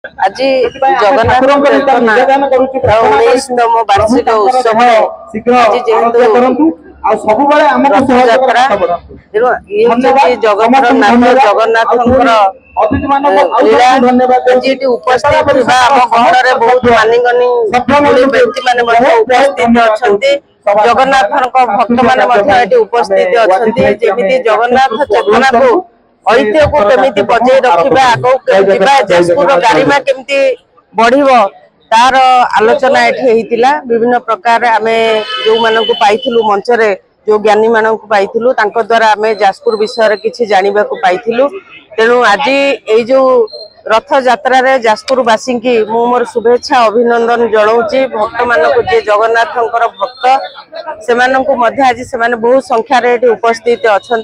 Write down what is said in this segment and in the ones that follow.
आज जगन्नाथ 19तम वार्षिक उत्सव जगन्नाथ उपस्थित गहन बहुत मानिगणी व्यक्ति मैंने उपस्थित अच्छा जगन्नाथ भक्त मैंने उपस्थित अच्छा जमी जगन्नाथ चेतना को ऐतिह्य को केमिति बजाय रखा आगे जाजपुर गारिमा केमिति बढ़िबो तार आलोचना एठी विभिन्न प्रकार आमे जो मानक पाइथिलु मंच रे जो ज्ञानी मानक पाइथिलु तांको द्वारा आमे जाजपुर विषय किछि जानिबा को पाइथिलु। तेणु आज ए जो रथ यात्रा रे जाजपुरवासी की मु मोर शुभेच्छा अभिनंदन जनाऊँगी। भक्त मानक जे जगन्नाथंकर भक्त से आज से बहु संख्यार उपस्थित अच्छा।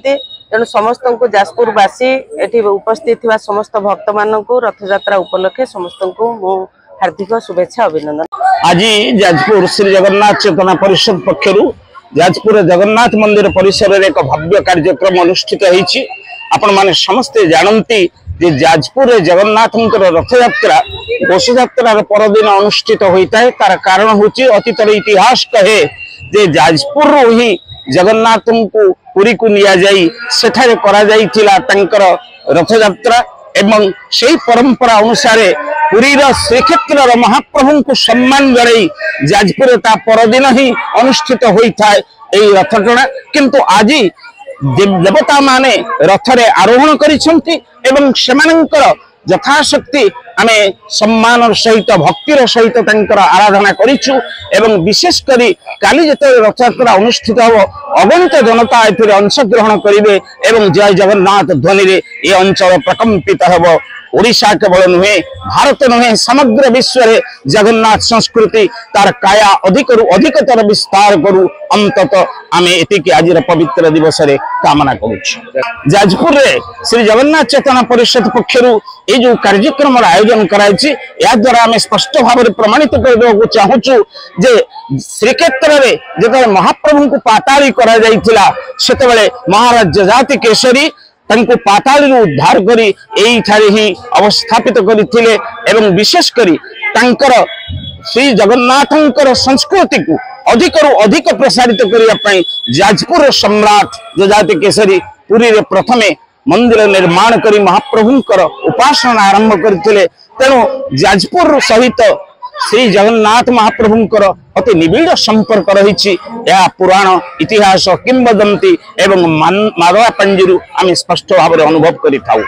तेणु समस्त को जाजपुरवासी एटी उपस्थित हुआ समस्त भक्त मानक रथ यात्रा उपलक्षे समस्त को मु हार्दिक शुभेच्छा अभिनंदन। आज जाजपुर श्री जगन्नाथ चेतना परिषद पक्षरु जाजपुर जगन्नाथ मंदिर परिसर रे एक भव्य कार्यक्रम अनुष्ठित होईछि। आपण माने समस्ते जानती जे जाजपुर जगन्नाथ रथ यात्रा घोष यात्रा परदिन अनुष्ठित होता है। तार कारण होची अतीतर इतिहास कहे जे जाजपुर ही जगन्नाथ को पुरी को निया जाई सेठारे करा जाइथिला तांकर रथ यात्रा एवं सेही परंपरा अनुसार पुरी श्रीक्षेत्र महाप्रभु को सम्मान जणाई जाजपुर ता परदिन ही अनुष्ठित होता है यही रथ टଣା। किंतु आज देवता माने रथरे आरोहण करिसंती एवं सेमानंकर यथाशक्ति आमे सम्मान सहित भक्तिर सहित तांकर आराधना करिछु एवं विशेष करी काली जते रथ यात्रा अनुष्ठित हो अगणित जनता एथिरे अंशग्रहण करिवे एवं जय जगन्नाथ ध्वनि रे ए अंचल प्रकंपित हबो। ओडिशा केवल नुहे भारत नुहे समग्र विश्व रे जगन्नाथ संस्कृति तार काया अधिकतर विस्तार करू अंतत आमे एतिके आज पवित्र दिवस रे कामना करूछु। जाजपुर रे श्री जगन्नाथ चेतना परिषद पक्षरु ए जो कार्यक्रम आयोजन कराइछि या द्वारा आमे स्पष्ट भाव में प्रमाणित करबा चाहूछु जे श्रीक्षेत्र रे जते महाप्रभु को पाताली करा जाइथिला सेतेबेले महाराज जजाति केसरी तंको पाताली उद्धार करी एई थारे ही अवस्थापित करिथिले एवं विशेष करी तांकर श्री जगन्नाथंकर संस्कृति को अधिक प्रसारित करिया पई जाजपुर सम्राट जजाति केसरी पुरी रे प्रथमे मंदिर निर्माण करी महाप्रभुंकर उपासना आरंभ करथिले। तेणु जाजपुर सहित श्री जगन्नाथ महाप्रभुंकर अति निबिड़ संपर्क रही पुराण इतिहास किंवदंती एवं मारवा पंजीरू आम स्पष्ट भाव में अनुभव करि थाउ।